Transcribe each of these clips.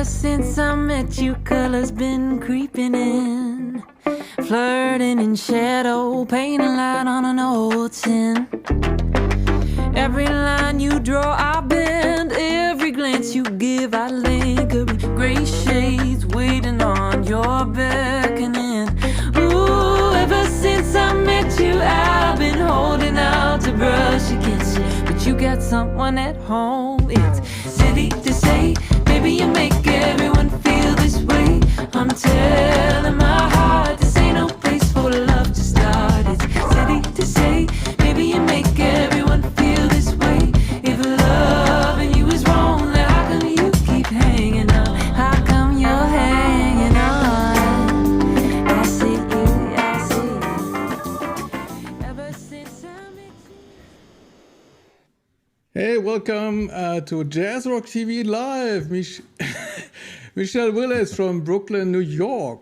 since I met you, color's been creeping in, flirting in shadow, painting light on an old tin. Every line you draw, I bend. Every glance you give, I linger in gray shades, waiting on your beckoning. Ooh, ever since I met you, I've been holding out to brush against you, but you got someone at home. It's silly to say, baby, you make everyone feel this way. I'm telling my heart, this ain't no place for love to start. It's silly to say, baby, you make everyone feel this way. If loving you is wrong, then how come you keep hanging on? How come you're hanging on? I see you, I see you. Ever since I met you. Hey, welcome to JazzrockTV Live. Michelle Willis from Brooklyn, New York.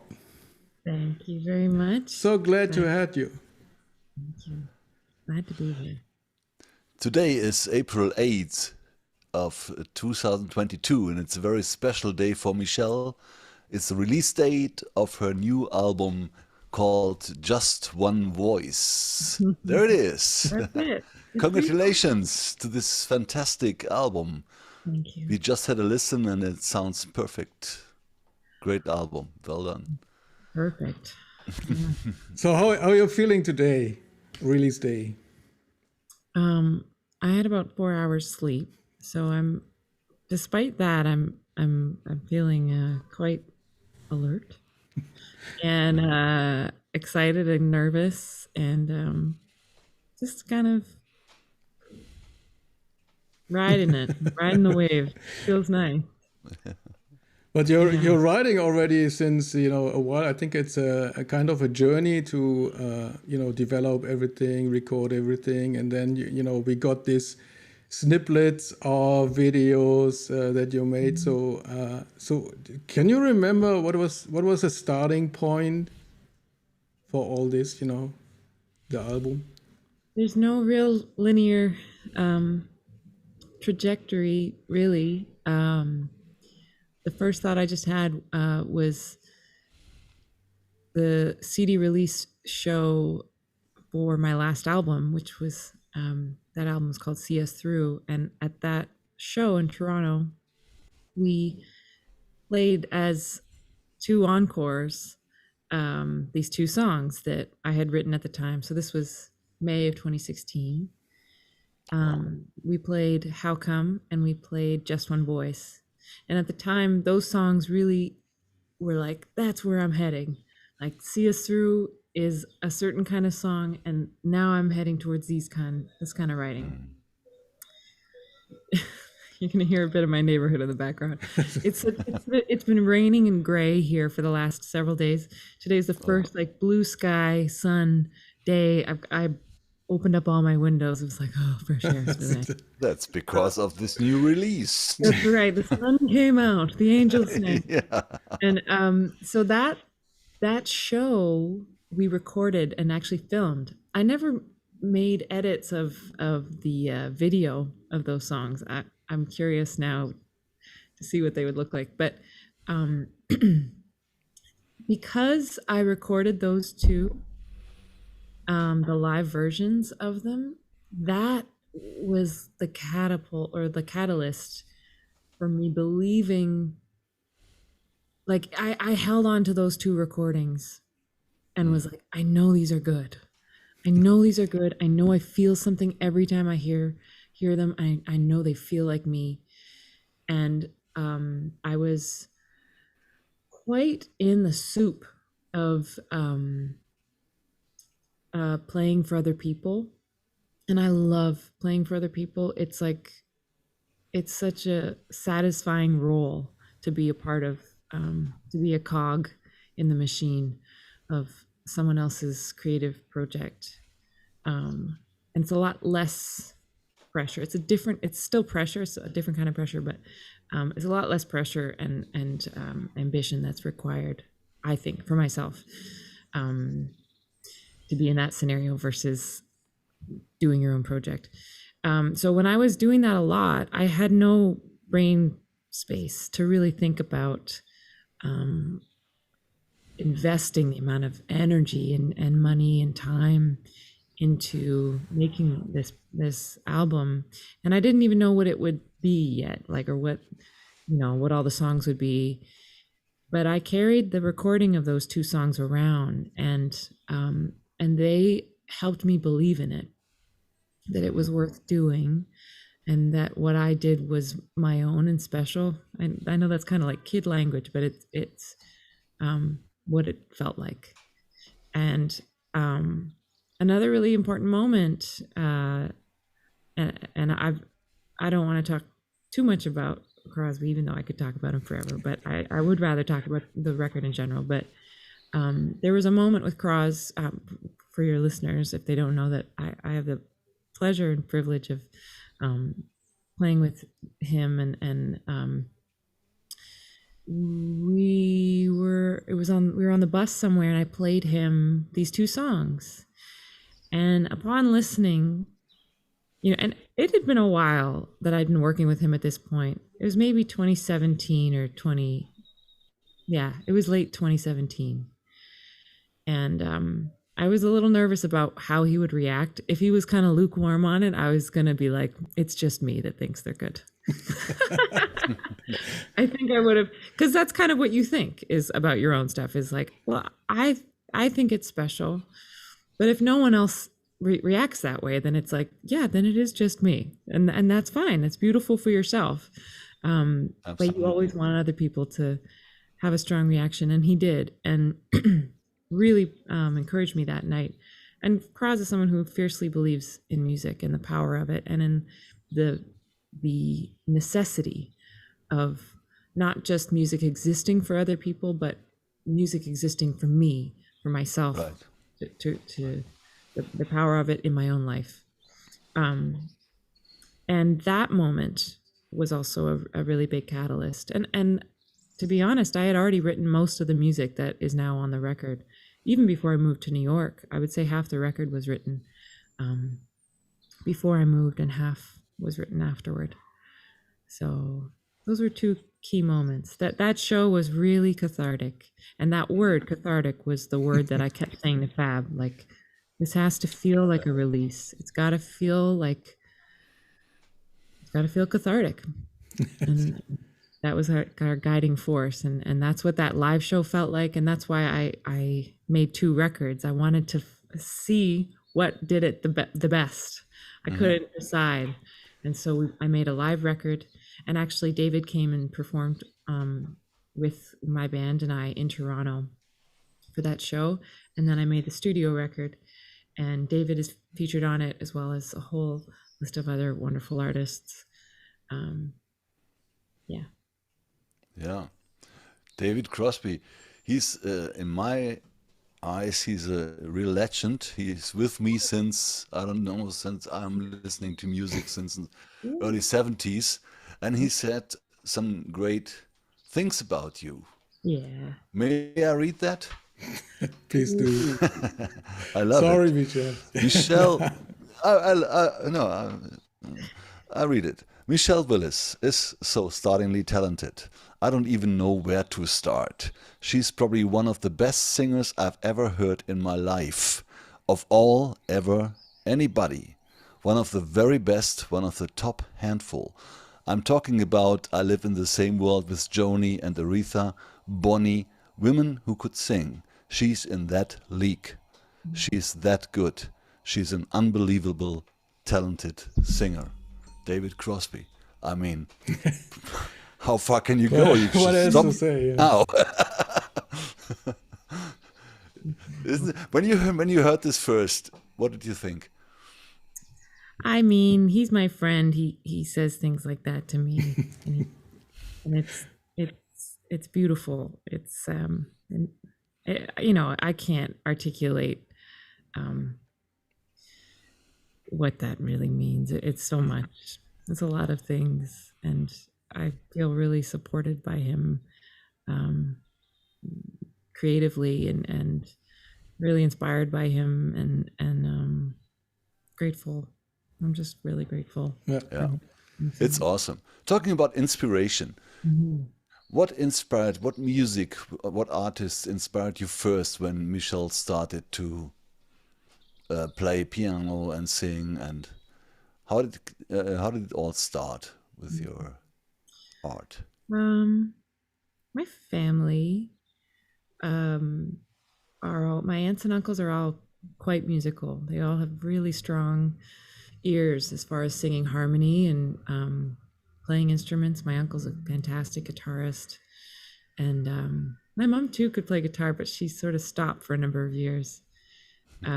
Thank you very much. So glad to have you. Thank you. Glad to be here. Today is April 8th of 2022, and it's a very special day for Michelle. It's the release date of her new album called Just One Voice. There it is. That's it. Congratulations to this fantastic album. Thank you. We just had a listen and it sounds perfect. Great album. Well done. Perfect. So how are you feeling today, release day? I had about 4 hours sleep, so despite that, I'm feeling quite alert and excited and nervous and just kind of riding the wave. Feels nice. But you're writing already since a while. I think it's a kind of a journey to develop everything, record everything, and then we got these snippets of videos that you made. So can you remember what was the starting point for all this? The album. There's no real linear trajectory, really. The first thought I just had was the CD release show for my last album, which was that album was called See Us Through. And at that show in Toronto, we played as two encores these two songs that I had written at the time. So this was May of 2016. We played How Come and we played Just One Voice. And at the time, those songs really were like, that's where I'm heading. Like See Us Through is a certain kind of song, and now I'm heading towards this kind of writing. You're gonna hear a bit of my neighborhood in the background. It's been raining and gray here for the last several days. Today's the first like blue sky, sun day. I opened up all my windows. It was like, oh, fresh air. That's because of this new release. That's right. The sun came out. The angels sang. Yeah. And so that show we recorded and actually filmed. I never made edits of the video of those songs. I'm curious now to see what they would look like. But because I recorded those two, the live versions of them, that was the catapult or the catalyst for me believing, like I held on to those two recordings and was like, I know these are good. I know these are good. I know I feel something every time I hear them. I know they feel like me. And I was quite in the soup of playing for other people. And I love playing for other people. It's like, it's such a satisfying role to be a part of, to be a cog in the machine of someone else's creative project. And it's a lot less pressure. It's still pressure, it's a different kind of pressure, but it's a lot less pressure and ambition that's required, I think, for myself, to be in that scenario versus doing your own project. So when I was doing that a lot, I had no brain space to really think about investing the amount of energy and money and time into making this album. And I didn't even know what it would be yet, like, or what, you know, what all the songs would be. But I carried the recording of those 2 songs around, and they helped me believe in it, that it was worth doing, and that what I did was my own and special. And I know that's kind of like kid language, but it's what it felt like. And another really important moment, and I don't want to talk too much about Crosby, even though I could talk about him forever, but I would rather talk about the record in general. But there was a moment with Cros, for your listeners, if they don't know, that I have the pleasure and privilege of playing with him, and we were on the bus somewhere, and I played him these 2 songs, and upon listening, you know, and it had been a while that I'd been working with him at this point. It was maybe 2017 or it was late 2017, and I was a little nervous about how he would react. If he was kind of lukewarm on it, I was going to be like, it's just me that thinks they're good. I think I would have, because that's kind of what you think is about your own stuff, is like, well, I think it's special. But if no one else reacts that way, then it's like, yeah, then it is just me. And that's fine. It's beautiful for yourself. But you always want other people to have a strong reaction. And he did. And really encouraged me that night. And Cros is someone who fiercely believes in music and the power of it, and in the necessity of not just music existing for other people, but music existing for me, for myself, right. to the power of it in my own life. And that moment was also a really big catalyst. And to be honest, I had already written most of the music that is now on the record. Even before I moved to New York, I would say half the record was written before I moved, and half was written afterward. So those were 2 key moments. That show was really cathartic. And that word, cathartic, was the word that I kept saying to Fab, like, this has to feel like a release. It's got to feel cathartic. And that was our guiding force, and that's what that live show felt like, and that's why I made 2 records. I wanted to see what did it the best. I couldn't decide, and so I made a live record. And actually, David came and performed with my band and I in Toronto for that show, and then I made the studio record, and David is featured on it, as well as a whole list of other wonderful artists. Yeah, David Crosby, he's in my eyes, he's a real legend. He's with me since, I don't know, since I'm listening to music since early 70s, and he said some great things about you. Yeah. May I read that? Please do. I love Sorry, it. Michelle. Michelle, I read it. Michelle Willis is so startlingly talented. I don't even know where to start. She's probably one of the best singers I've ever heard in my life. Of all, ever, anybody. One of the very best, one of the top handful. I'm talking about I live in the same world with Joni and Aretha, Bonnie, women who could sing. She's in that league. She's that good. She's an unbelievable, talented singer. David Crosby. I mean, how far can you go? You what else stop to say? Yeah. now. When you heard this first, what did you think? I mean, he's my friend. He says things like that to me, and it's beautiful. It's you know, I can't articulate what that really means. It's so much. It's a lot of things, and I feel really supported by him creatively, and really inspired by him, and grateful. I'm just really grateful. Yeah. Yeah. It's awesome. Talking about inspiration, What music, what artists inspired you first when Michelle started to play piano and sing, and how did it all start with your art? My family, my aunts and uncles are all quite musical. They all have really strong ears as far as singing harmony and playing instruments. My uncle's a fantastic guitarist, and my mom too could play guitar, but she sort of stopped for a number of years. She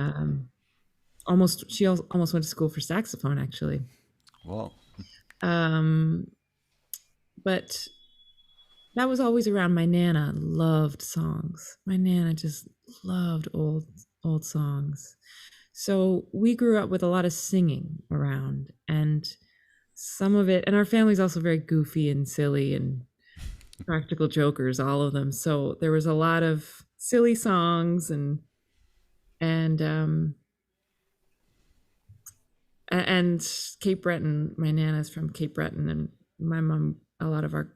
almost went to school for saxophone, actually. Wow. But that was always around. My Nana loved songs. My Nana just loved old songs. So we grew up with a lot of singing around, and some of it, and our family's also very goofy and silly and practical jokers, all of them. So there was a lot of silly songs and Cape Breton. My Nana's from Cape Breton, and my mom, a lot of her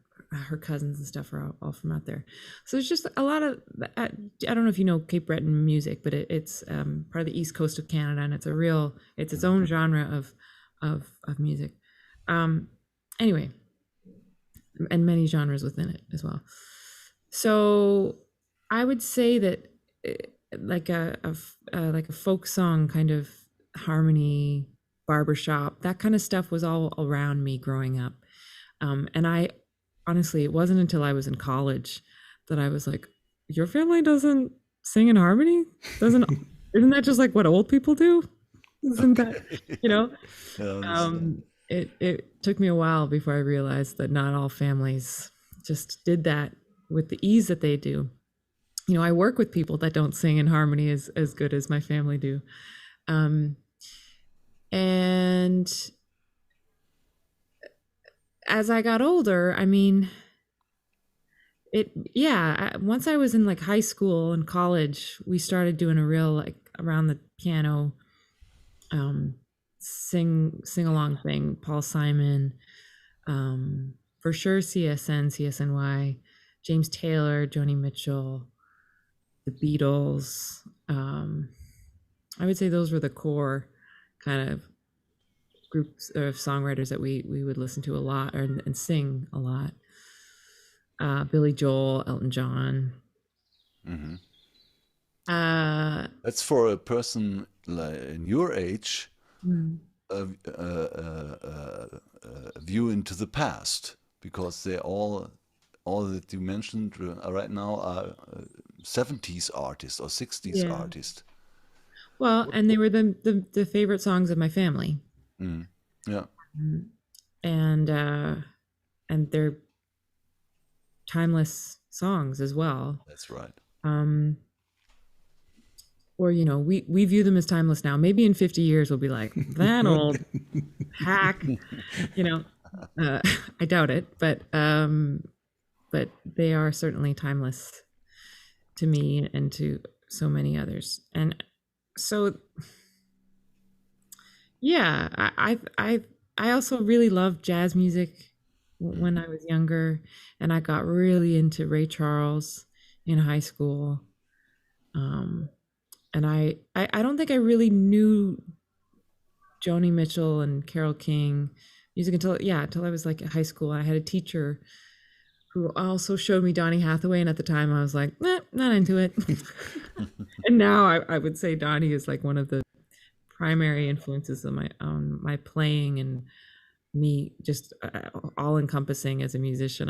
cousins and stuff are all from out there. So it's just a lot of, I don't know if you know Cape Breton music, but it's part of the east coast of Canada, and it's its own genre of music. Anyway, and many genres within it as well. So I would say that like a folk song kind of harmony, barbershop, that kind of stuff was all around me growing up. And I honestly, it wasn't until I was in college that I was like, your family doesn't sing in harmony? Isn't that just like what old people do? Isn't that, you know? It took me a while before I realized that not all families just did that with the ease that they do. You know, I work with people that don't sing in harmony as good as my family do. And as I got older, I mean, once I was in like high school and college, we started doing a real like around the piano sing along thing. Paul Simon, for sure CSN, CSNY, James Taylor, Joni Mitchell, the Beatles. I would say those were the core kind of groups of songwriters that we would listen to a lot and sing a lot. Billy Joel, Elton John. Mm-hmm. That's for a person like in your age, a view into the past, because they all that you mentioned right now are 70s artists or 60s artists. Well, and they were the favorite songs of my family. Yeah. And they're timeless songs as well. That's right. Or, you know, we view them as timeless now. Maybe in 50 years we'll be like, that old hack, you know. I doubt it, but they are certainly timeless to me and to so many others. And so yeah, I also really loved jazz music when I was younger, and I got really into Ray Charles in high school. And I don't think I really knew Joni Mitchell and Carole King music until I was like in high school. I had a teacher who also showed me Donny Hathaway, and at the time I was like, not into it. And now I would say Donny is like one of the primary influences of my playing and me just all encompassing as a musician.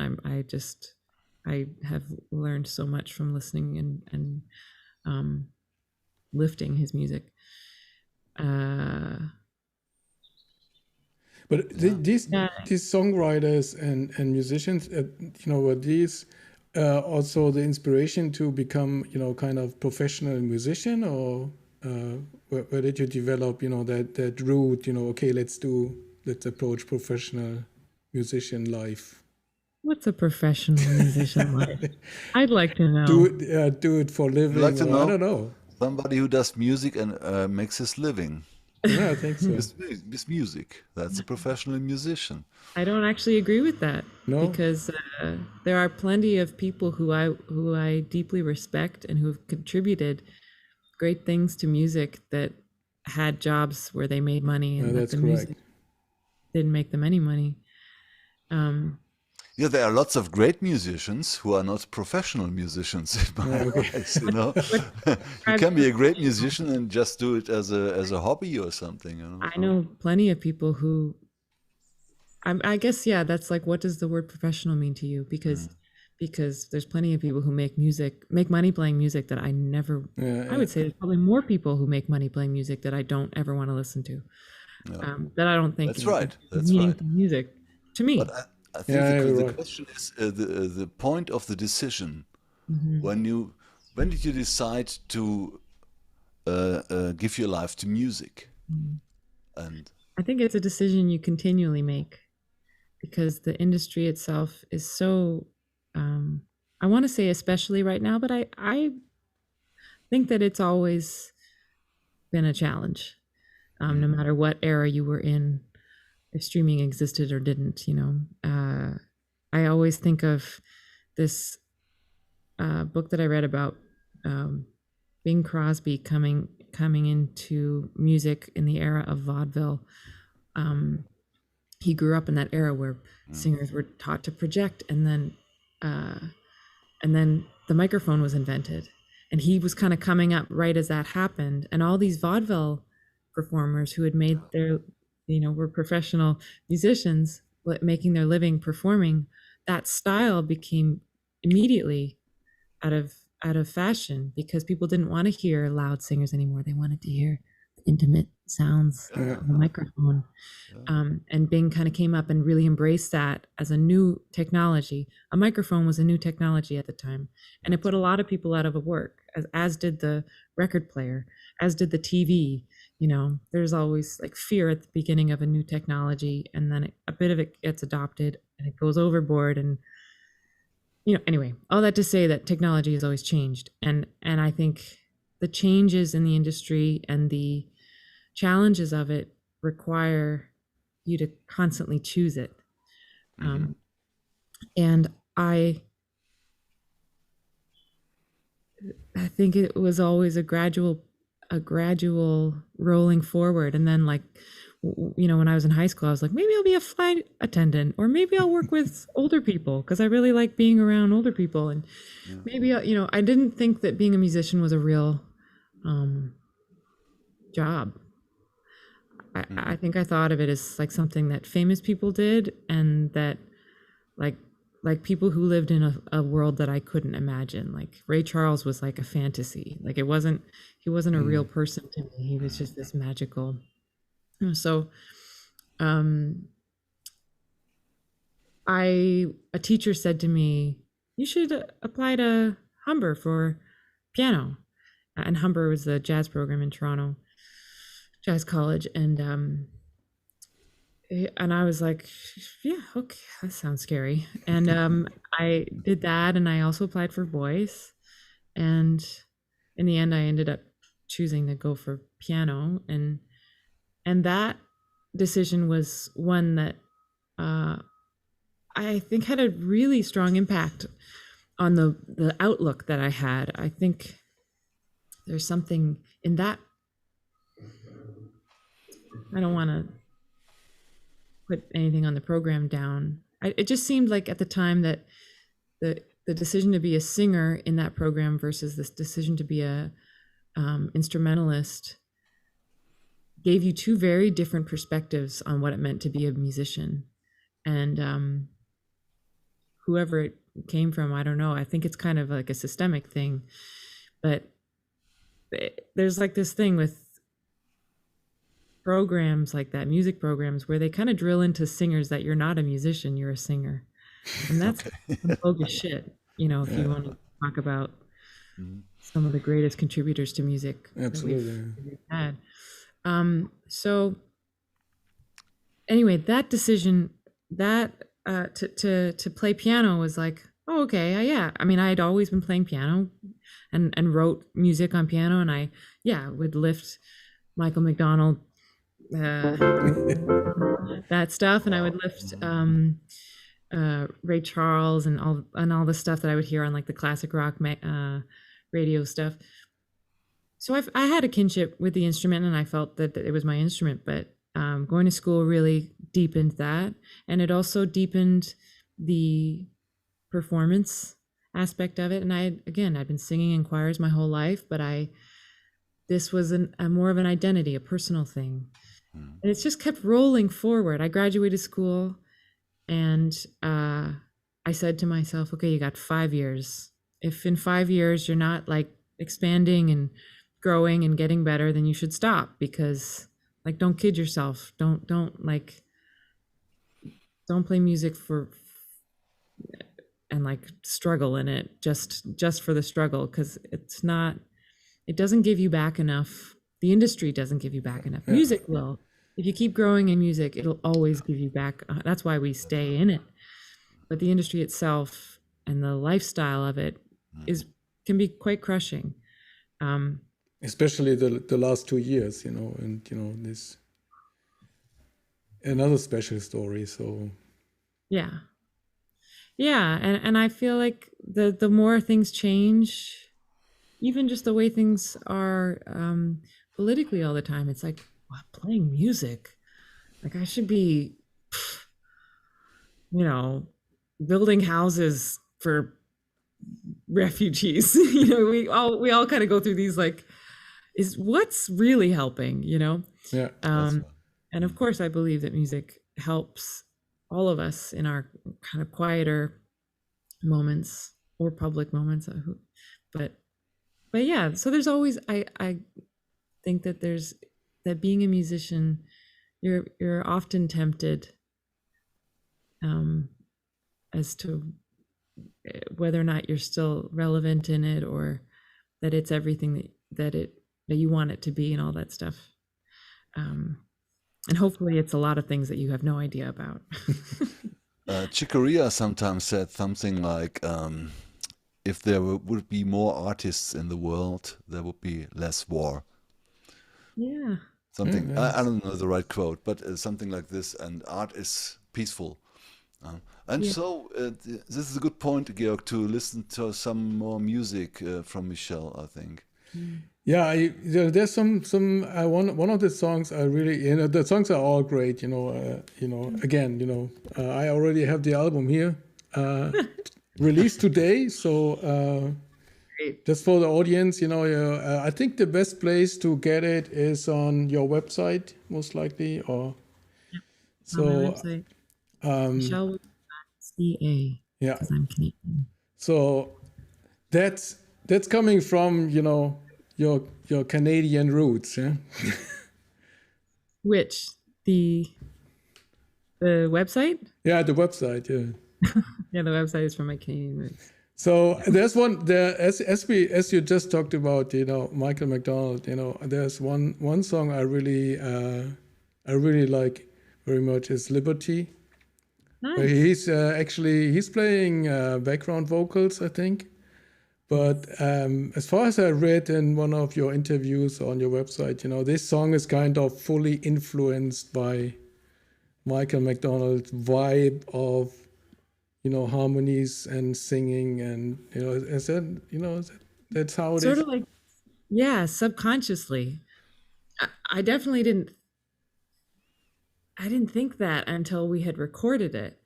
I have learned so much from listening and lifting his music. But these songwriters and musicians, were these also the inspiration to become, kind of professional musician, or where did you develop, that route, okay, let's approach professional musician life? What's a professional musician life? I'd like to know. Do it for living. Like to know? I don't know. Somebody who does music and makes his living Yeah, I think so. With music. That's a professional musician. I don't actually agree with that. No? Because there are plenty of people who I deeply respect and who have contributed great things to music that had jobs where they made money, and that that's the correct. music didn't make them any money. Yeah, there are lots of great musicians who are not professional musicians in my eyes, you know. You can be a great musician and just do it as a hobby or something, you know. I know plenty of people who, I guess, yeah, that's like, what does the word professional mean to you? Because there's plenty of people who make money playing music that I never, I would say there's probably more people who make money playing music that I don't ever want to listen to. That I don't think That's right. That's meaningful right. music to me. But I think the question is the point of the decision. When did you decide to give your life to music? And I think it's a decision you continually make, because the industry itself is so, I want to say especially right now, but I think that it's always been a challenge, no matter what era you were in, if streaming existed or didn't, you know. I always think of this book that I read about Bing Crosby coming into music in the era of vaudeville. He grew up in that era where singers were taught to project, and then the microphone was invented, and he was kind of coming up right as that happened. And all these vaudeville performers who had made their, you know, were professional musicians making their living performing, that style became immediately out of fashion, because people didn't want to hear loud singers anymore. They wanted to hear intimate sounds of the microphone. And Bing kind of came up and really embraced that as a new technology. A microphone was a new technology at the time, and it put a lot of people out of work, as did the record player, as did the TV. You know, there's always like fear at the beginning of a new technology, and then a bit of it gets adopted and it goes overboard. And, you know, anyway, all that to say that technology has always changed. And I think the changes in the industry and the challenges of it require you to constantly choose it. And I think it was always a gradual rolling forward. And then, like, you know, when I was in high school, I was like, maybe I'll be a flight attendant, or maybe I'll work with older people, because I really like being around older people. And maybe, you know, I didn't think that being a musician was a real job. I think I thought of it as like something that famous people did, and that like people who lived in a world that I couldn't imagine. Like Ray Charles was like a fantasy. Like he wasn't a real person to me. He was just this magical. So a teacher said to me, you should apply to Humber for piano. And Humber was the jazz program in Toronto, Jazz College. And I was like, yeah, okay, that sounds scary. And I did that, and I also applied for voice. And in the end, I ended up choosing to go for piano. And that decision was one that I think had a really strong impact on the outlook that I had. I think there's something in that. I don't want to put anything on the program down. It just seemed like at the time that the decision to be a singer in that program versus this decision to be a instrumentalist gave you two very different perspectives on what it meant to be a musician. And whoever it came from, I don't know. I think it's kind of like a systemic thing. But there's like this thing with programs like that, music programs, where they kind of drill into singers that you're not a musician, you're a singer. And that's some bogus shit, you know, if you want to talk about some of the greatest contributors to music that we've had. So anyway, that decision, that to play piano was like, oh, okay, yeah. I mean, I had always been playing piano and wrote music on piano, and I would lift Michael McDonald that stuff, and I would lift Ray Charles and all the stuff that I would hear on like the classic rock radio stuff. So I had a kinship with the instrument, and I felt that it was my instrument. But going to school really deepened that, and it also deepened the performance aspect of it. And I'd been singing in choirs my whole life, but this was a more of an identity, a personal thing. And it's just kept rolling forward. I graduated school, and I said to myself, okay, you got 5 years. If in 5 years you're not like expanding and growing and getting better, then you should stop, because like, don't kid yourself. Don't play music and like struggle in it just for the struggle, because it doesn't give you back enough. The industry doesn't give you back enough. Music will. If you keep growing in music, it'll always give you back. That's why we stay in it. But the industry itself and the lifestyle of it can be quite crushing. Especially the last 2 years, and this another special story. So yeah, and I feel like the more things change, even just the way things are politically all the time, it's like, wow, playing music, like I should be, building houses for refugees. We all kind of go through these like, is what's really helping, yeah. And of course I believe that music helps all of us in our kind of quieter moments or public moments, but yeah, so there's always, I think that that being a musician, you're often tempted as to whether or not you're still relevant in it, or that it's everything that you want it to be, and all that stuff. And hopefully it's a lot of things that you have no idea about. Chick Corea sometimes said something like, if there would be more artists in the world, there would be less war. Yeah. Something, I don't know the right quote, but something like this, and art is peaceful. So this is a good point, Georg, to listen to some more music from Michelle, I think. Yeah, there's some one of the songs I really, the songs are all great, again, I already have the album here, released today, so just for the audience, I think the best place to get it is on your website, most likely, or so. On my website, MICHELLE.ca. Yeah. Because I'm Canadian. So that's coming from your Canadian roots, yeah. Which the website? Yeah, the website, yeah. Yeah, the website is from my Canadian roots. So there's one there, as you just talked about, Michael McDonald. There's one song I really like very much is Liberty. Nice. He's playing background vocals, I think. But as far as I read in one of your interviews on your website, this song is kind of fully influenced by Michael McDonald's vibe of harmonies and singing, and that's how it is. Sort of like, yeah, subconsciously. I definitely didn't think that until we had recorded it.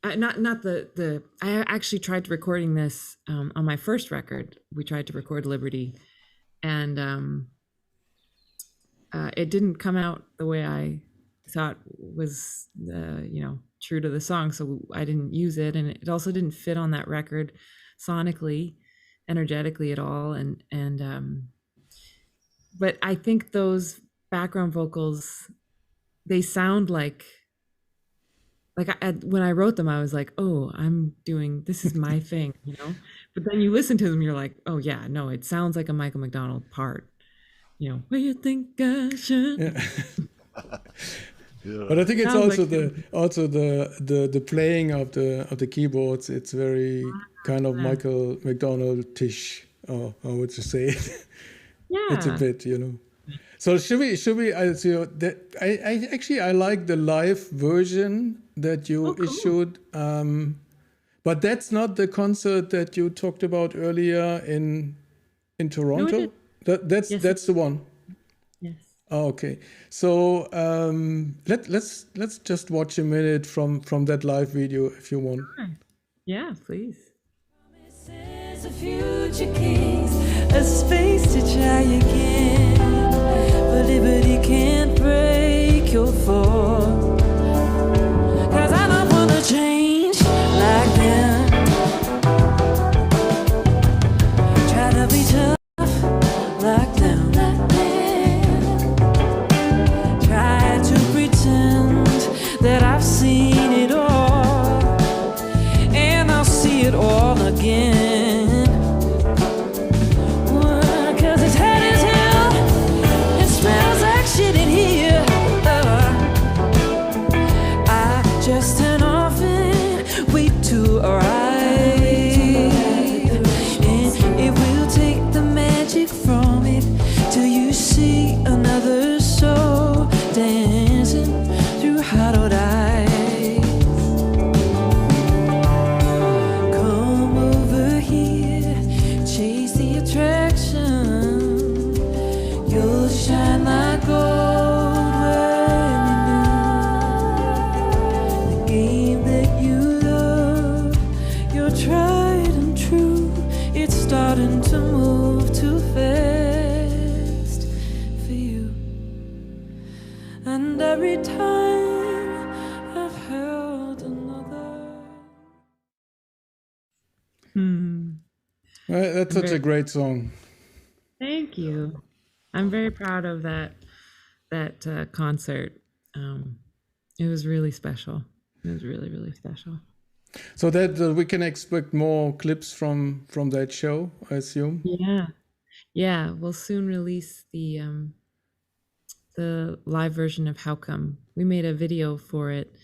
I actually tried recording this on my first record. We tried to record Liberty, and it didn't come out the way I thought was true to the song, so I didn't use it, and it also didn't fit on that record sonically, energetically at all, and but I think those background vocals, they sound like when I wrote them, I was like, oh, this is my thing, but then you listen to them, you're like, oh yeah, no, it sounds like a Michael McDonald part, what you think I should. Yeah. Yeah. But I think it's also the playing of the keyboards. It's very kind of Michael McDonald-ish, or how would you say it? Yeah, it's a bit, So should we? I like the live version that you cool. issued, but that's not the concert that you talked about earlier in Toronto. Yes. That's the one. Yes. Oh, okay. So let's just watch a minute from that live video if you want. Yeah, please. Promises of future kings, a space to try again. But liberty can't break your fall. 'Cause I don't wanna change like them. Try to be tough like them. Try to pretend that I've seen it all, and I'll see it all again. 'Cause it's hot as hell, it smells like shit in here. I just turn off and wait to arrive, and it will take the magic from it till you see another soul dancing through hollowed eyes. Come over here, chase the attraction. You'll shine like gold when you're new. The game that you love, you're tried and true. It's starting to move too fast for you. And every time I've held another. That's such a great song. Thank you. I'm very proud of that concert. It was really special. It was really, really special. So that we can expect more clips from that show, I assume. Yeah. We'll soon release the live version of How Come. We made a video for it,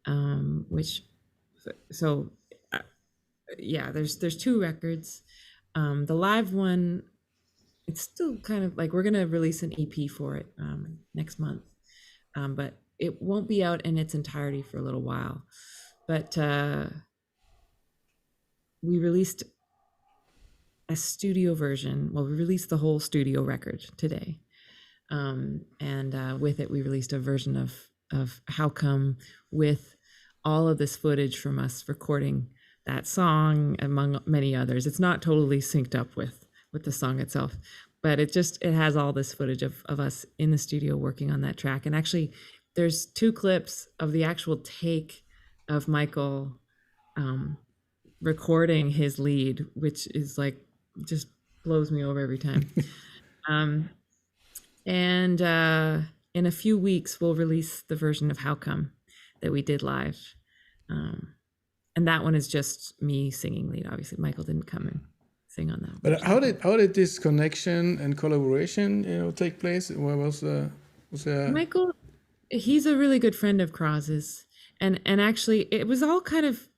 there's two records. The live one, it's still kind of like we're gonna release an EP for it next month, but it won't be out in its entirety for a little while. But we released a studio version. Well, we released the whole studio record today, and with it we released a version of How Come with all of this footage from us recording that song, among many others. It's not totally synced up with the song itself, but it has all this footage of us in the studio working on that track. And actually there's two clips of the actual take of Michael recording his lead, which is like, just blows me over every time. And in a few weeks we'll release the version of How Come that we did live. And that one is just me singing lead. Obviously, Michael didn't come and sing on that. But how did this connection and collaboration, take place? Where was there? Michael? He's a really good friend of Cros's, and actually, it was all kind of,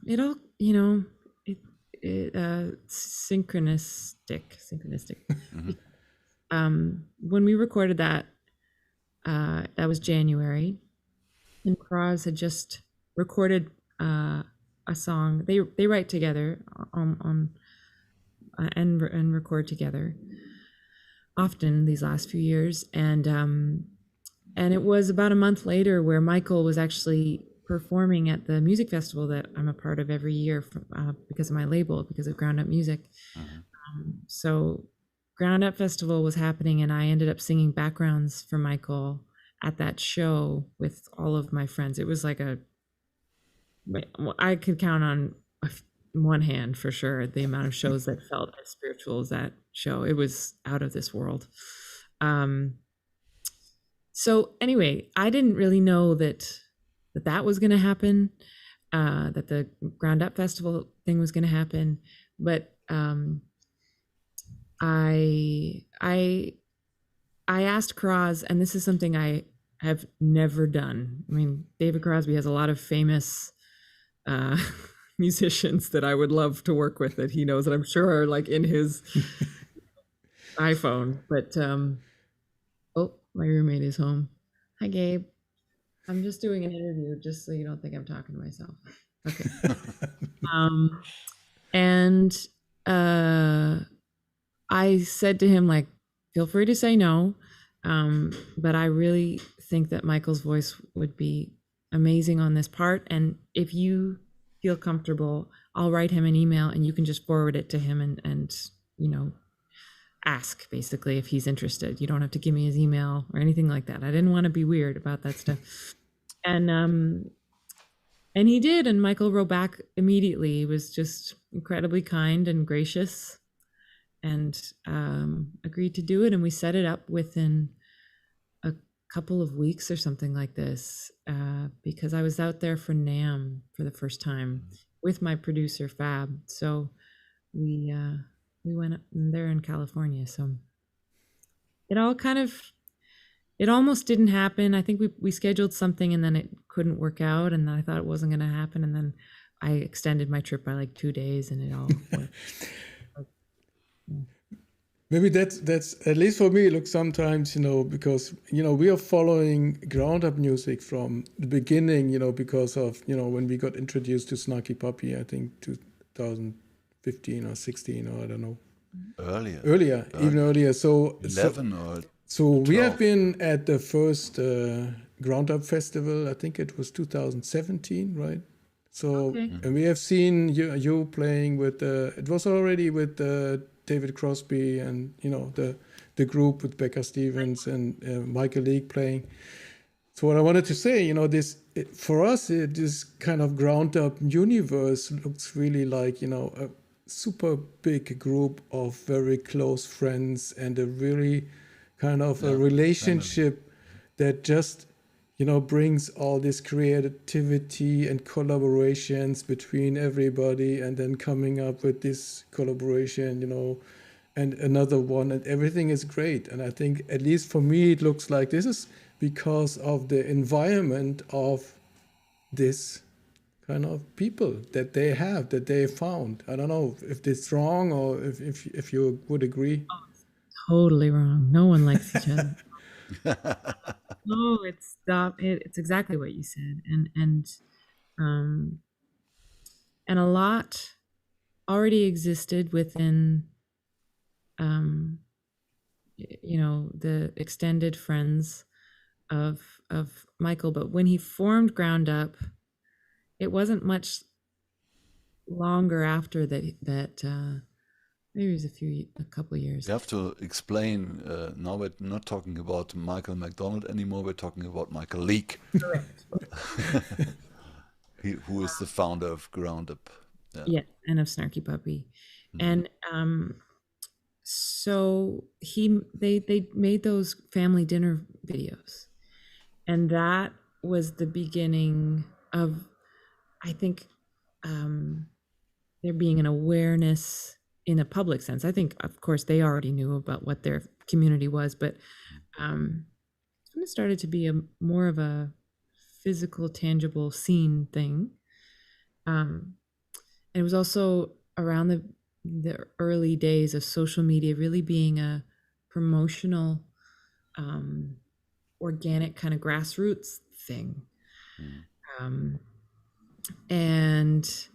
synchronistic. When we recorded that was January, and Cros had just recorded a song. They write together and record together often these last few years, and it was about a month later where Michael was actually performing at the music festival that I'm a part of every year because of my label, because of GroundUP Music. So GroundUP Festival was happening, and I ended up singing backgrounds for Michael at that show with all of my friends. It was like I could count on one hand for sure the amount of shows that felt as spiritual as that show. It was out of this world. So anyway, I didn't really know that was going to happen, that the GroundUP Festival thing was going to happen. But I asked Cros, and this is something I have never done. I mean, David Crosby has a lot of famous musicians that I would love to work with that he knows, that I'm sure are like in his iPhone. But Oh, my roommate is home. Hi, Gabe. I'm just doing an interview, just so you don't think I'm talking to myself. Okay. And I said to him, like, feel free to say no, but I really think that Michael's voice would be amazing on this part. And if you feel comfortable, I'll write him an email and you can just forward it to him and you know, ask basically if he's interested. You don't have to give me his email or anything like that. I didn't want to be weird about that stuff. And he did, and Michael wrote back immediately. He was just incredibly kind and gracious, and agreed to do it. And we set it up within a couple of weeks or something like this, because I was out there for NAMM for the first time with my producer Fab. So we went up there in California. So it all kind of, it almost didn't happen. I think we scheduled something and then it couldn't work out, and I thought it wasn't going to happen, and then I extended my trip by like 2 days, and it all worked. Maybe that's at least for me. It looks sometimes, you know, because we are following GroundUP music from the beginning, because of when we got introduced to Snarky Puppy, I think 2015 or 16 or I don't know. Earlier, even earlier. So 11 or so 12. we have been at the first GroundUP festival. I think it was 2017, right? So Okay. and we have seen you playing with it was already with David Crosby and the group with Becca Stevens and Michael Leake playing. So what I wanted to say, for us, this kind of GroundUP universe looks really like a super big group of very close friends and a really kind of a relationship that just brings all this creativity and collaborations between everybody, and then coming up with this collaboration, and another one, and everything is great. And I think, at least for me, it looks like this is because of the environment of this kind of people that they found. I don't know if it's wrong or if you would agree. Totally wrong. No one likes each other. No, it's exactly what you said, and a lot already existed within the extended friends of Michael. But when he formed GroundUP, it wasn't much longer after that maybe it was a couple of years. You have to explain, now we're not talking about Michael McDonald anymore, we're talking about Michael Leake. Correct. Who is the founder of GroundUP. Yeah, and of Snarky Puppy. And so they made those family dinner videos, and that was the beginning of, I think, there being an awareness in a public sense. I think, of course, they already knew about what their community was, but it started to be more of a physical, tangible scene thing. And it was also around the early days of social media really being a promotional, organic kind of grassroots thing. And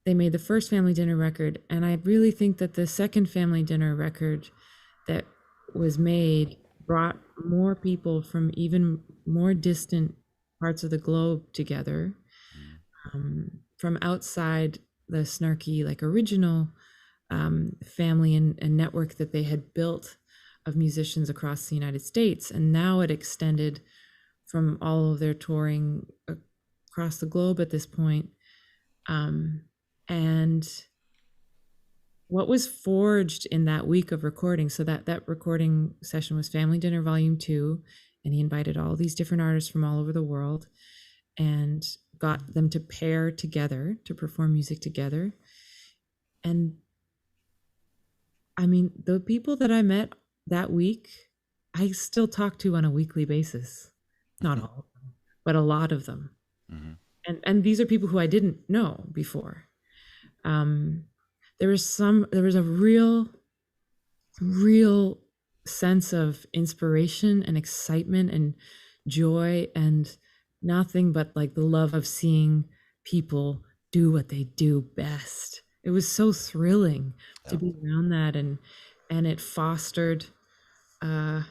they made the first family dinner record, and I really think that the second family dinner record that was made brought more people from even more distant parts of the globe together, from outside the Snarky, like, original family and network that they had built of musicians across the United States. And now it extended from all of their touring across the globe at this point. And what was forged in that week of recording, so that recording session was Family Dinner Volume 2, and he invited all these different artists from all over the world and got them to pair together to perform music together. And I mean, the people that I met that week, I still talk to on a weekly basis. Not all of them, but a lot of them. And these are people who I didn't know before. There was a real sense of inspiration and excitement and joy, and nothing but like the love of seeing people do what they do best. It was so thrilling to be around that, and it fostered a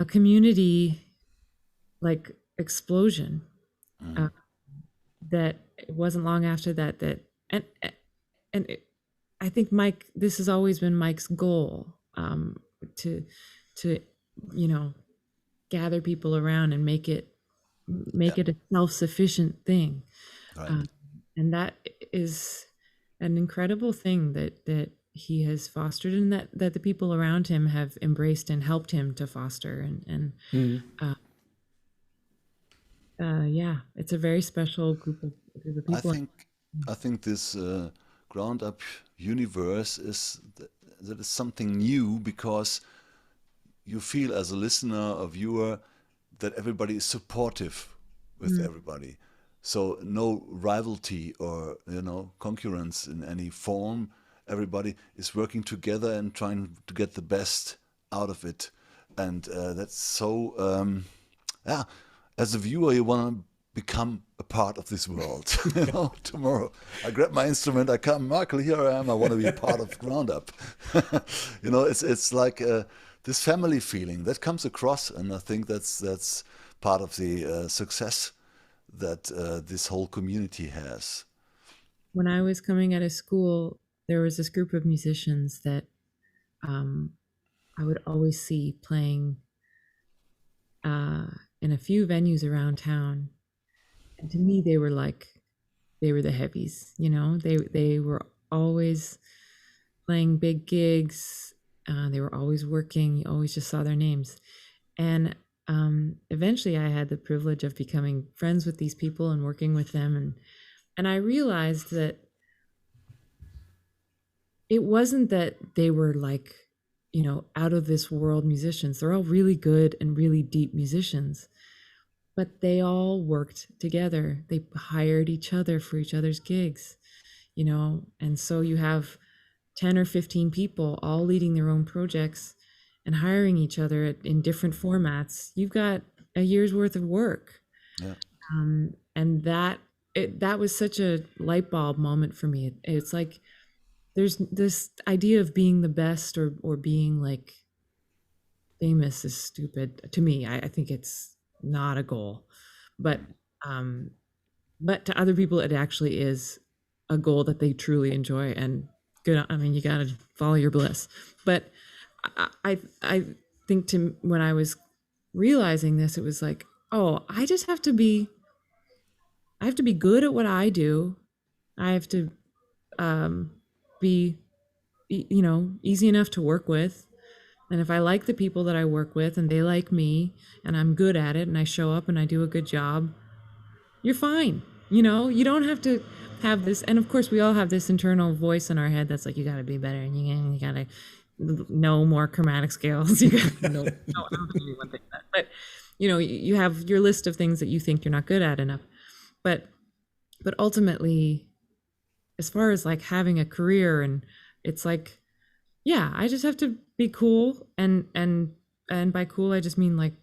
community like explosion. That it wasn't long after that and I think Mike, this has always been Mike's goal, to you know, gather people around and make it a self-sufficient thing. Right. And that is an incredible thing that he has fostered, and that the people around him have embraced and helped him to foster. And yeah, it's a very special group of people. I think this GroundUP universe is something new, because you feel as a listener or viewer that everybody is supportive with everybody. So no rivalry or, you know, concurrence in any form. Everybody is working together and trying to get the best out of it. And that's so, yeah, as a viewer, you want to become a part of this world. You know, tomorrow I grab my instrument, I come, Michael, here I am, I want to be a part of GroundUP. You know, it's like this family feeling that comes across, and I think that's part of the success that this whole community has. When I was coming out of school, there was this group of musicians that I would always see playing in a few venues around town. And to me, they were the heavies, you know. They were always playing big gigs. They were always working. You always just saw their names. And eventually I had the privilege of becoming friends with these people and working with them. And I realized that it wasn't that they were like, you know, out of this world musicians. They're all really good and really deep musicians, but they all worked together. They hired each other for each other's gigs, you know. And so you have 10 or 15 people all leading their own projects and hiring each other in different formats. You've got a year's worth of work. Yeah. And that was such a light bulb moment for me. It's like, there's this idea of being the best or being like famous is stupid to me. I think it's not a goal, but to other people, it actually is a goal that they truly enjoy, and good. I mean, you got to follow your bliss. But I think when I was realizing this, it was like, oh, I have to be good at what I do. I have to be, you know, easy enough to work with. And if I like the people that I work with and they like me and I'm good at it and I show up and I do a good job, you're fine. You know, you don't have to have this. And of course we all have this internal voice in our head that's like, you got to be better and you got to know more chromatic scales. You got to know, no, I don't think anyone thinks that. But, you know, you have your list of things that you think you're not good at enough. But ultimately, as far as like having a career, and it's like, yeah, I just have to be cool, and by cool I just mean like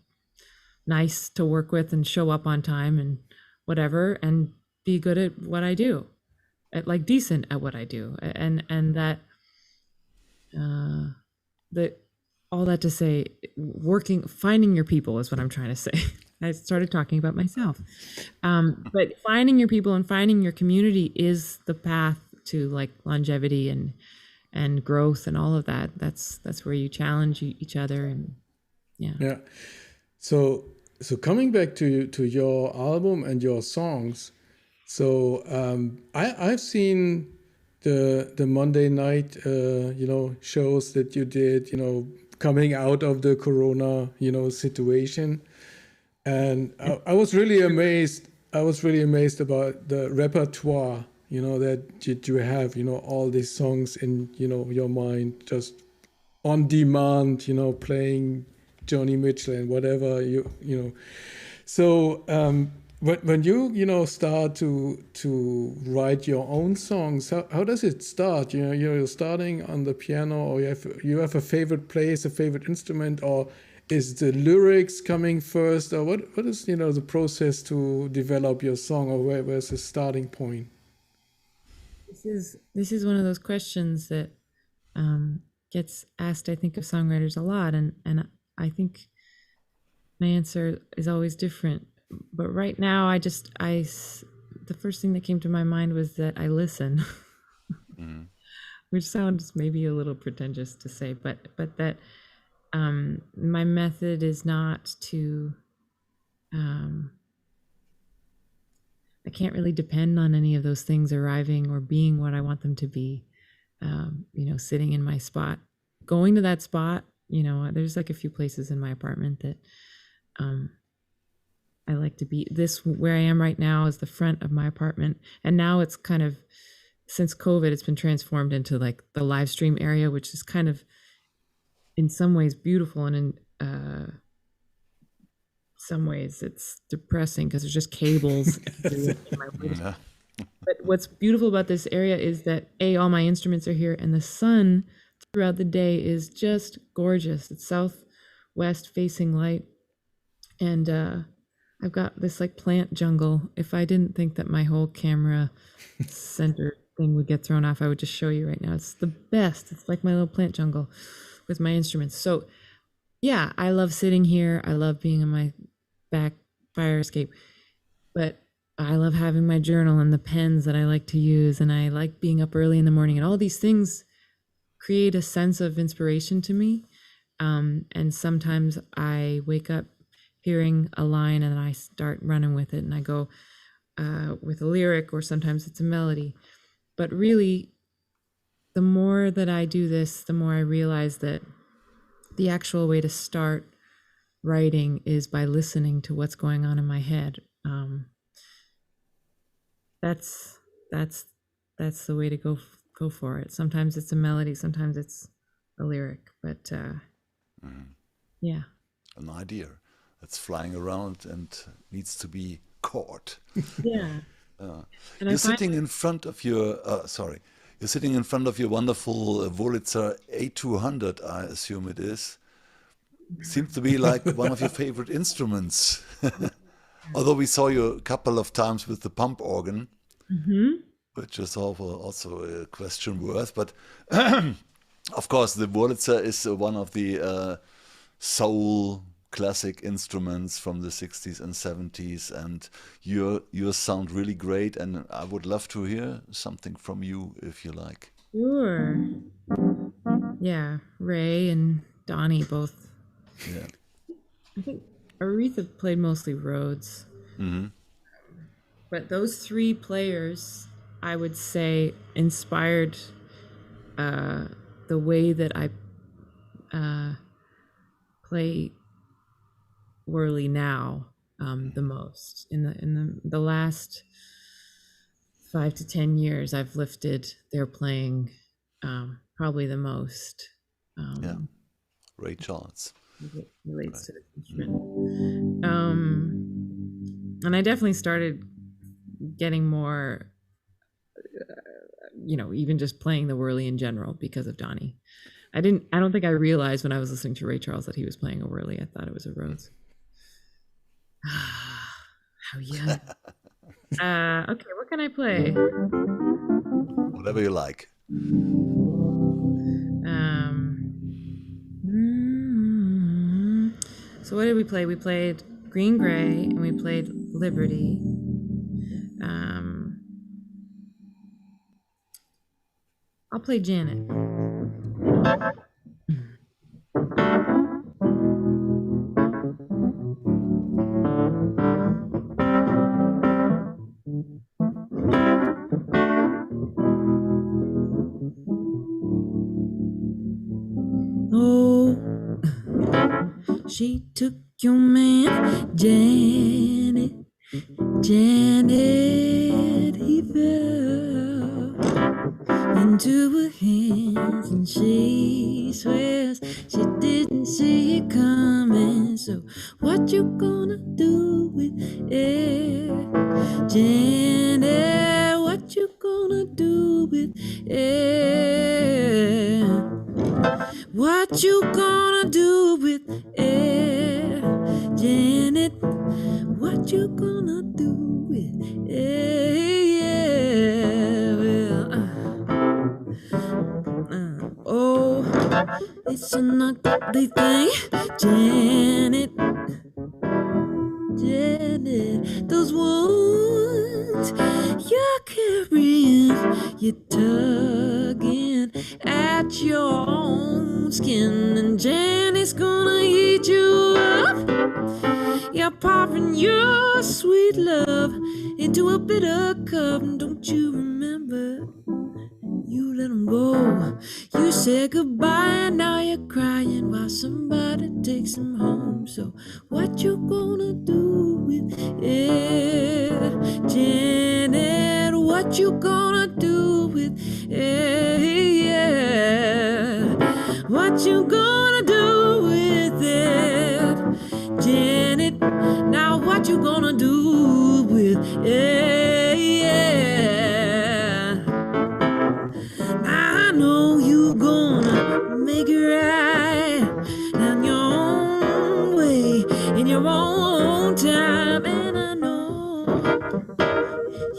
nice to work with and show up on time and whatever, and be good at what I do, like decent at what I do, and that all that to say, finding your people is what I'm trying to say. I started talking about myself. But finding your people and finding your community is the path to like longevity and growth and all of that. That's where you challenge each other, and yeah. Yeah. So coming back to your album and your songs. So I've seen the Monday night shows that you did, coming out of the Corona situation. And I was really amazed. About the repertoire, that you have, all these songs in, your mind, just on demand, playing Joni Mitchell and whatever, So When you start to write your own songs, how does it start? You're starting on the piano, or you have a favorite place, a favorite instrument, or is the lyrics coming first, or what is the process to develop your song, or where's the starting point? This is one of those questions that gets asked, I think, of songwriters a lot, and I think my answer is always different. But right now, the first thing that came to my mind was that I listen, which sounds maybe a little pretentious to say, but that my method is not to, I can't really depend on any of those things arriving or being what I want them to be, sitting in my spot, going to that spot. There's like a few places in my apartment that I like to be. Where I am right now is the front of my apartment. And now it's kind of, since COVID, it's been transformed into like the live stream area, which is kind of in some ways beautiful, and in some ways it's depressing because there's just cables. Yeah. But what's beautiful about this area is that all my instruments are here, and the sun throughout the day is just gorgeous. It's southwest facing light, and I've got this like plant jungle. If I didn't think that my whole camera center thing would get thrown off, I would just show you right now. It's the best. It's like my little plant jungle with my instruments. So yeah, I love sitting here. I love being in my back fire escape, but I love having my journal and the pens that I like to use, and I like being up early in the morning, and all these things create a sense of inspiration to me. And sometimes I wake up hearing a line and then I start running with it, and I go with a lyric, or sometimes it's a melody. But really, the more that I do this, the more I realize that the actual way to start writing is by listening to what's going on in my head. That's the way to go for it. Sometimes it's a melody, sometimes it's a lyric, but yeah. An idea that's flying around and needs to be caught. Yeah. You're sitting in front of your, you're sitting in front of your wonderful Wurlitzer A200, I assume it is. Seems to be like one of your favorite instruments. Although we saw you a couple of times with the pump organ, which is also a question worth. But of course, the Wurlitzer is one of the soul classic instruments from the 60s and 70s, and yours sound really great, and I would love to hear something from you if you like. Sure. Yeah, Ray and Donnie both. Yeah. I think Aretha played mostly Rhodes. But those three players, I would say, inspired the way that I play whirly now the most. In the last 5 to 10 years, I've lifted their playing probably the most. Yeah, Ray Charles. It relates to the instrument. And I definitely started getting more, even just playing the whirly in general because of Donnie. I don't think I realized when I was listening to Ray Charles that he was playing a whirly. I thought it was a Rhodes. How young. Okay, what can I play? Whatever you like. So what did we play? We played Green Gray and we played Liberty. I'll play Janet. Oh, she took your man, Janet, he fell into her hands, and she swears she didn't see it coming. So what you gonna do with everything Janet, what you gonna do with it? What you gonna do with it? Janet, what you gonna do with it? Oh, it's an ugly thing, Janet. Janet, those wounds you're carrying, you're tugging at your own skin, and Janet's gonna eat you up. You're pouring your sweet love into a bitter cup. Don't you remember? You let him go. You said goodbye and now you're crying while somebody takes him home. So what you gonna do with it? Janet, what you gonna do with it? Yeah. What you gonna do with it? Janet, now what you gonna do with it? Yeah. I know you gonna make it right down your own way in your own time, and I know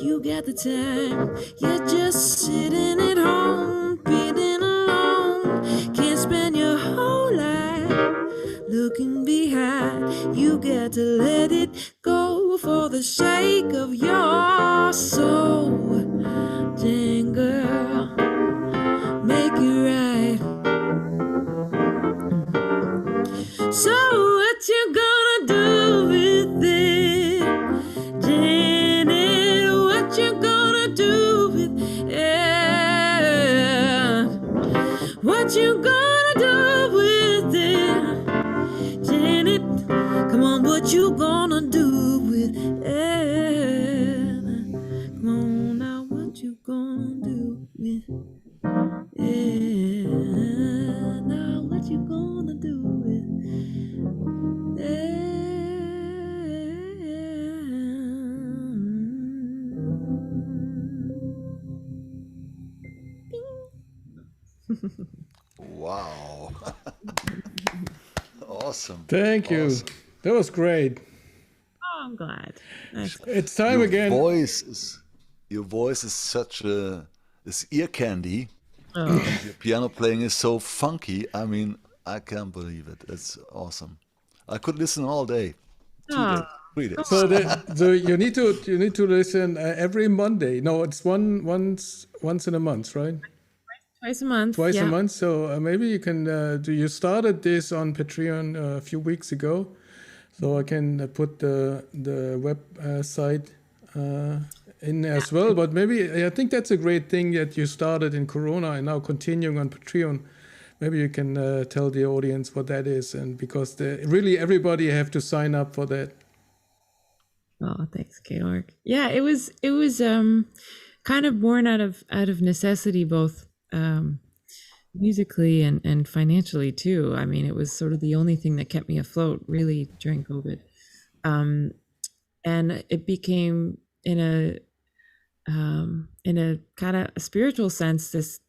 you got the time. You're just sitting at home, feeling alone, can't spend your whole life looking behind. You got to let it go for the sake of your soul. Dang girl, make it right. So what you gonna do with it? Janet, what you gonna do with it? What you gonna do with it? Janet, come on, what you gonna do with it? Come on now, what you gonna do with it? Now what you gonna do with Wow. Awesome. Thank you. Awesome. That was great. Oh, I'm glad. Nice. It's time again. Your voice is such it's ear candy. Oh. And your piano playing is so funky. I mean, I can't believe it. It's awesome. I could listen all day. 2 days, 3 days. So you need to listen every Monday. No, it's once in a month, right? Twice a month. Twice yeah. a month. So maybe you can you started this on Patreon a few weeks ago, so I can put the website in as well. But maybe I think that's a great thing that you started in Corona and now continuing on Patreon. Maybe you can tell the audience what that is, and because really everybody have to sign up for that. Oh, thanks, Georg. Yeah, it was kind of born out of necessity, both musically and financially too. I mean, it was sort of the only thing that kept me afloat really during COVID. And it became in a kind of a spiritual sense, this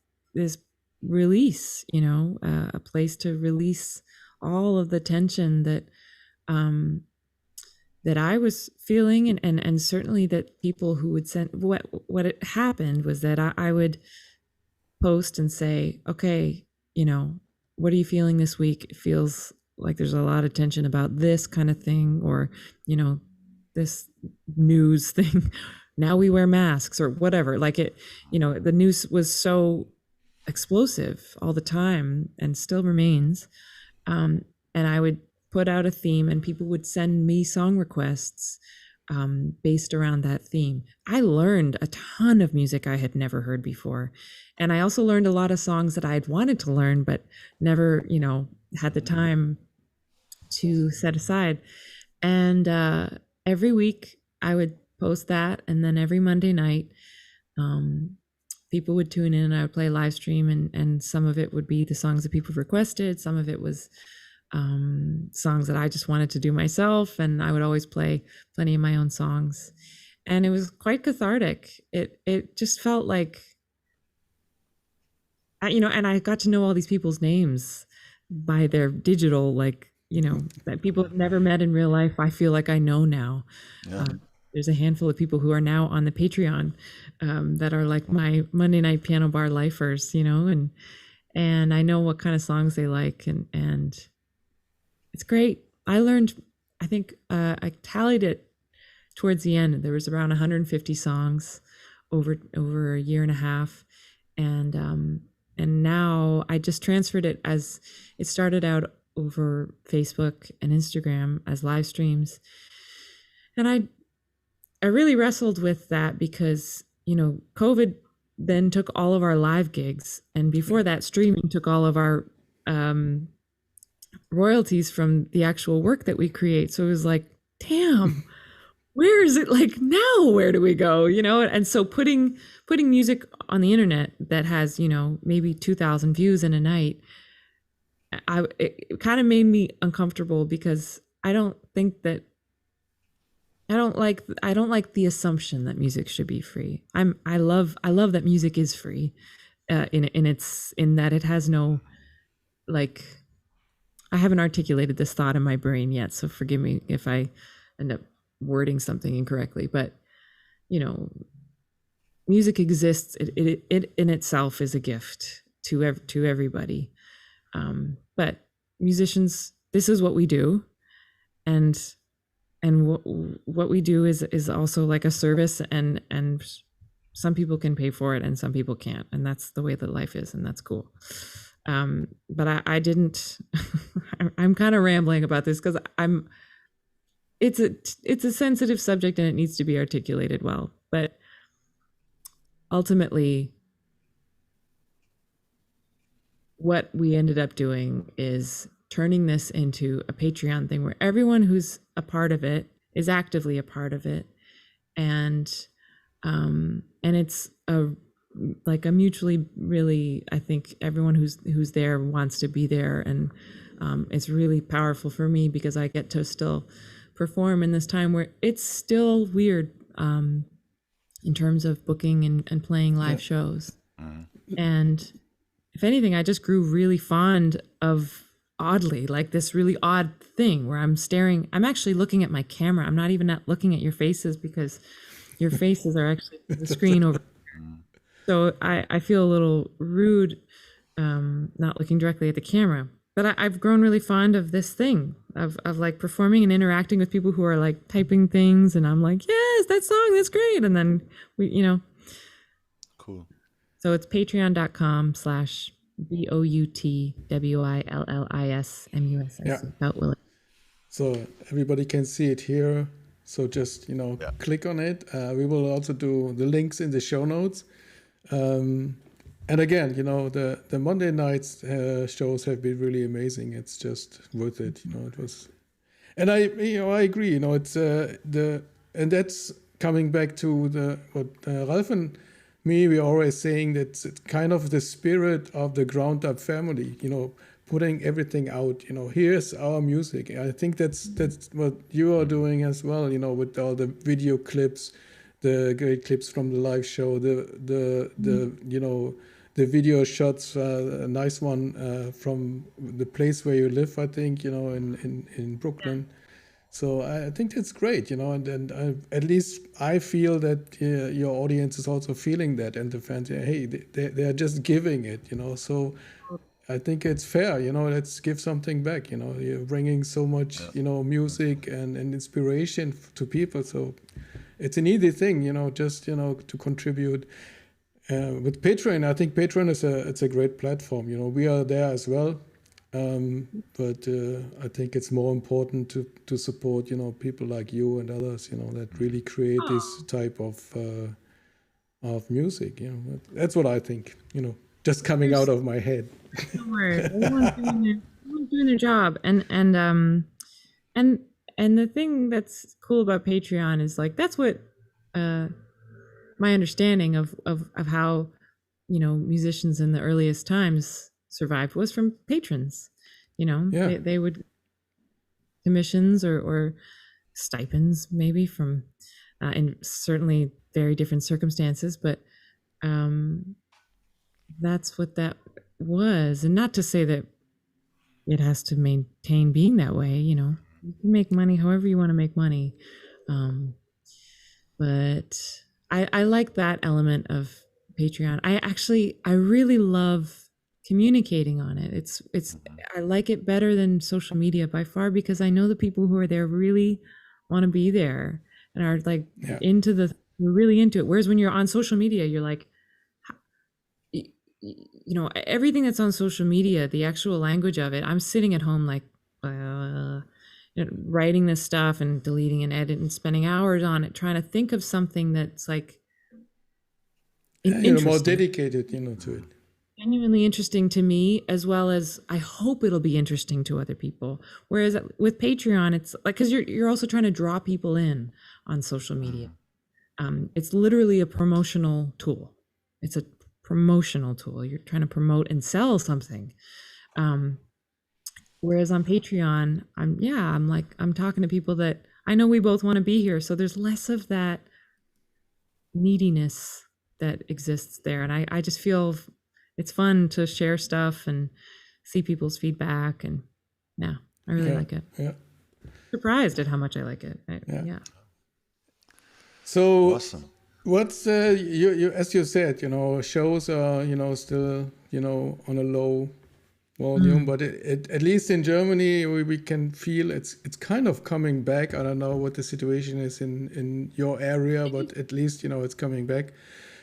release, you know, a place to release all of the tension that that I was feeling, and certainly that people who would send what had happened was that I would post and say, okay, you know, what are you feeling this week? It feels like there's a lot of tension about this kind of thing, or, you know, this news thing. Now we wear masks or whatever. Like it, you know, the news was so explosive all the time and still remains. And I would put out a theme and people would send me song requests based around that theme. I learned a ton of music I had never heard before. And I also learned a lot of songs that I'd wanted to learn, but never, you know, had the time to set aside. And every week I would post that. And then every Monday night, people would tune in and I would play live stream, and some of it would be the songs that people requested. Some of it was songs that I just wanted to do myself. And I would always play plenty of my own songs. and it was quite cathartic. It just felt like, and I got to know all these people's names by their digital, like, that people have never met in real life. I feel like I know now. Yeah. There's a handful of people who are now on the Patreon that are like my Monday night piano bar lifers, and I know what kind of songs they like, and it's great. I learned, I think I tallied it towards the end. There was around 150 songs over a year and a half, and now I just transferred it, as it started out over Facebook and Instagram as live streams, and I really wrestled with that because COVID then took all of our live gigs, and before that, streaming took all of our royalties from the actual work that we create. So it was like, damn, where is it, like, now where do we go? And so putting music on the internet that has maybe 2,000 views in a night, it kind of made me uncomfortable, because I don't like the assumption that music should be free. I love that music is free, in that it has no, like, I haven't articulated this thought in my brain yet, so forgive me if I end up wording something incorrectly, but music exists. It in itself is a gift to everybody. But musicians, this is what we do, and what we do is also like a service, and some people can pay for it and some people can't, and that's the way that life is, and that's cool. But I didn't. I'm kind of rambling about this because it's a sensitive subject and it needs to be articulated well. But ultimately, what we ended up doing is turning this into a Patreon thing where everyone who's a part of it is actively a part of it, and it's like a mutually, really, I think everyone who's there wants to be there, and it's really powerful for me because I get to still perform in this time where it's still weird in terms of booking and playing live shows. And if anything, I just grew really fond of, oddly, like this really odd thing where I'm actually looking at my camera. I'm not even looking at your faces because your faces are actually the screen over. So I feel a little rude not looking directly at the camera. But I've grown really fond of this thing of like performing and interacting with people who are like typing things, and I'm like, yes, that song, that's great. And then Cool. So it's patreon.com/BOUTWILLISMUSIC. Willis. So everybody can see it here. So just, click on it. We will also do the links in the show notes. And again, the Monday nights shows have been really amazing. It's just worth it. It was, and I agree. It's and that's coming back to what Ralph and me, we're always saying that it's kind of the spirit of the GroundUP family. Putting everything out. Here's our music. I think that's what you are doing as well. with all the video clips, the great clips from the live show, the video shots. A nice one from the place where you live, I think. In Brooklyn. So I think that's great. And at least I feel that your audience is also feeling that, and the fans, hey, they are just giving it. So I think it's fair. Let's give something back. You're bringing so much, music and inspiration to people. So it's an easy thing, just, to contribute. With Patreon, I think Patreon it's a great platform. We are there as well. But I think it's more important to support, people like you and others, that really create this type of music. That's what I think, just coming out of my head. Don't worry. Everyone's doing their job. And the thing that's cool about Patreon is like, that's what my understanding of how, musicians in the earliest times survived was from patrons. They would commissions or stipends maybe from in certainly very different circumstances, but that's what that was. And not to say that it has to maintain being that way, you know, you can make money however you want to make money. But I like that element of Patreon. I really love communicating on it. I like it better than social media by far, because I know the people who are there really want to be there and are like we're really into it. Whereas when you're on social media, you're like, you know, everything that's on social media, the actual language of it, I'm sitting at home like you know, writing this stuff and deleting and editing and spending hours on it, trying to think of something that's like you're more dedicated, you know, to it. Genuinely interesting to me, as well as I hope it'll be interesting to other people. Whereas with Patreon, it's like, because you're also trying to draw people in on social media. It's literally a promotional tool. It's a promotional tool. You're trying to promote and sell something. Whereas on Patreon, I'm talking to people that I know we both want to be here. So there's less of that neediness that exists there. And I just feel it's fun to share stuff and see people's feedback. And I really like it. Yeah. Surprised at how much I like it. So awesome. What's you as you said, you know, shows are, you know, still, you know, on a low volume, but at least in Germany we can feel it's kind of coming back. I don't know what the situation is in your area, but at least, you know, it's coming back.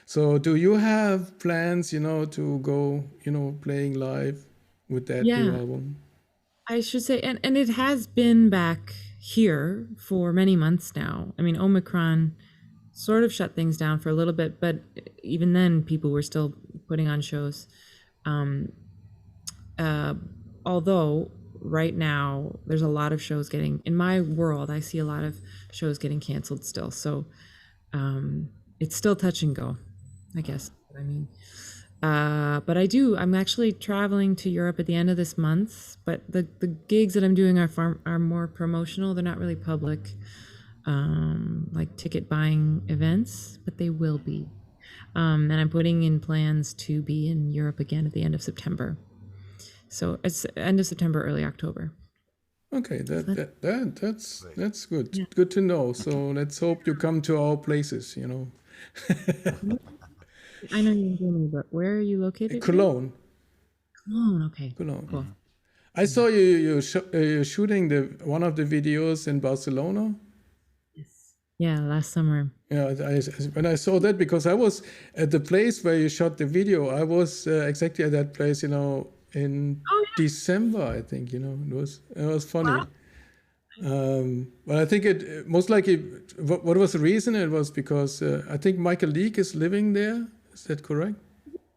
So do you have plans, you know, to go, you know, playing live with that new album? I should say, and it has been back here for many months now. I mean, Omicron sort of shut things down for a little bit, but even then people were still putting on shows. Although right now there's a lot of shows in my world, I see a lot of shows getting canceled still. So it's still touch and go, I guess. I mean, but I'm actually traveling to Europe at the end of this month, but the gigs that I'm doing are more promotional. They're not really public, like ticket buying events, but they will be. And I'm putting in plans to be in Europe again at the end of September. So it's end of September, early October. Okay, that's good. Yeah. Good to know. So let's hope you come to our places, you know. I know you're in Germany, but where are you located? Cologne. Cologne, okay. Cologne. Cool. I saw you're shooting one of the videos in Barcelona. Yes. Yeah, last summer. Yeah, when I saw that, because I was at the place where you shot the video, I was exactly at that place, you know, in December, I think, you know, it was funny. Wow. But I think it most likely, what was the reason? It was because I think Michael Leake is living there. Is that correct?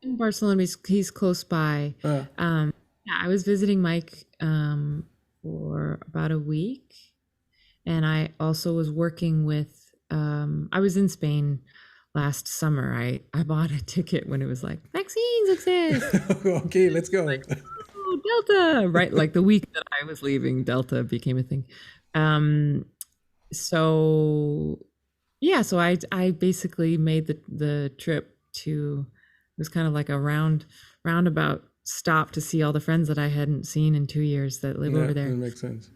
In Barcelona, he's close by. I was visiting Mike for about a week, and I also was working with. I was in Spain last summer. I bought a ticket when it was like vaccines exist. Okay, let's go. Like, oh, Delta, right? Like the week that I was leaving, Delta became a thing. So I basically made the trip to. It was kind of like a roundabout stop to see all the friends that I hadn't seen in 2 years that live over there. That makes sense.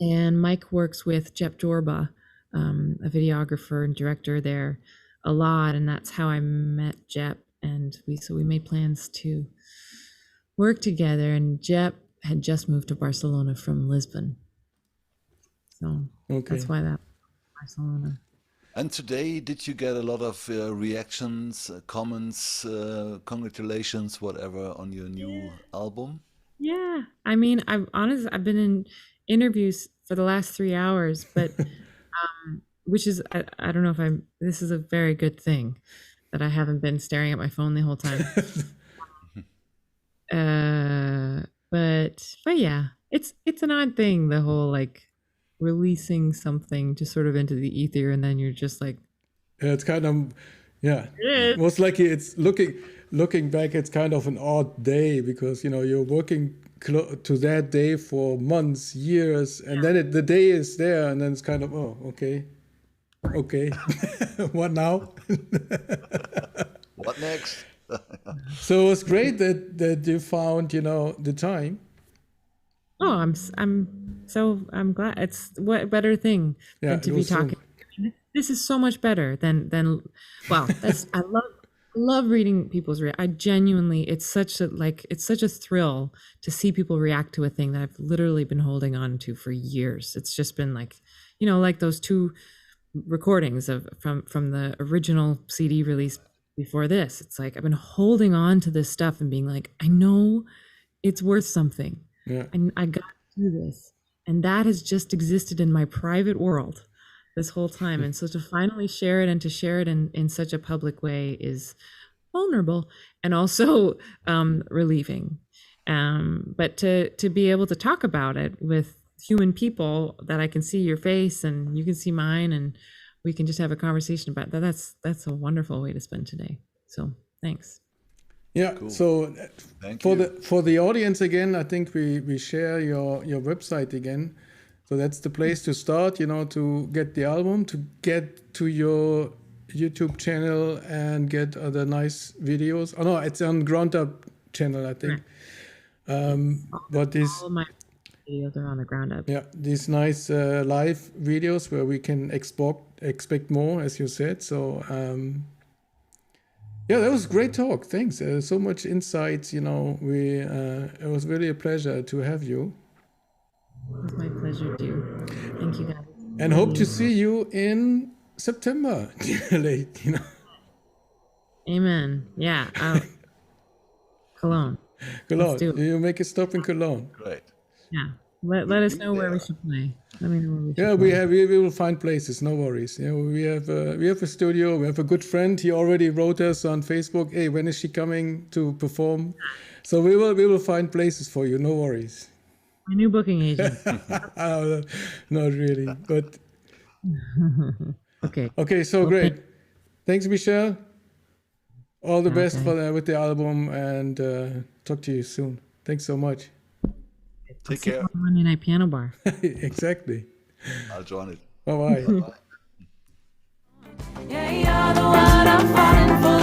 And Mike works with Jep Jorba, a videographer and director there, a lot, and that's how I met Jep. And we made plans to work together. And Jep had just moved to Barcelona from Lisbon, so that's why that Barcelona. And today, did you get a lot of reactions, comments, congratulations, whatever, on your new album? Yeah, I mean, I've been in interviews for the last 3 hours, but which is I don't know if this is a very good thing that I haven't been staring at my phone the whole time. But yeah, it's an odd thing, the whole like releasing something just sort of into the ether, and then you're just like, it's kind of most likely it's looking back, it's kind of an odd day, because you know you're working to that day for months, years, and then the day is there, and then it's kind of okay. Okay. What now? What next? So it's great that you found, the time. Oh, I'm glad. It's what better thing Yeah, than to it be was so- talking. This is so much better than well, that's I love reading people's I genuinely, it's such a thrill to see people react to a thing that I've literally been holding on to for years. It's just been like, like those 2 recordings from the original CD release before this. It's like I've been holding on to this stuff and being like, I know it's worth something. Yeah. And I got to do this. And that has just existed in my private world this whole time. And so to finally share it and to share it in such a public way is vulnerable and also relieving. But to be able to talk about it with human people that I can see your face and you can see mine and we can just have a conversation about that. That's a wonderful way to spend today. So thanks. Yeah. Cool. So Thank for you. the audience again, I think we share your website again. So that's the place to start, to get the album, to get to your YouTube channel and get other nice videos. Oh no, it's on GroundUP channel, I think. But this, All of my videos are on the GroundUP. yeah, these nice live videos where we can expect more, as you said. So yeah, that was a great talk. Thanks. So much insights. It was really a pleasure to have you. It was my pleasure too. Thank you guys. And hope to see you in September. Late, Amen. Yeah. Cologne. Cologne. do it. You make a stop in Cologne. Great. Yeah. Let us know where we should play. Let me know where we should Yeah, play. we will find places. No worries. We have a studio. We have a good friend. He already wrote us on Facebook. Hey, when is she coming to perform? So we will find places for you. No worries. My new booking agent. Not really, but Okay. okay. So great. Thanks, Michelle. All the best Okay. with the album, and talk to you soon. Thanks so much. Take care. Monday Night Piano Bar. Exactly. I'll join it. Bye bye. Yeah, you're the one I'm falling for.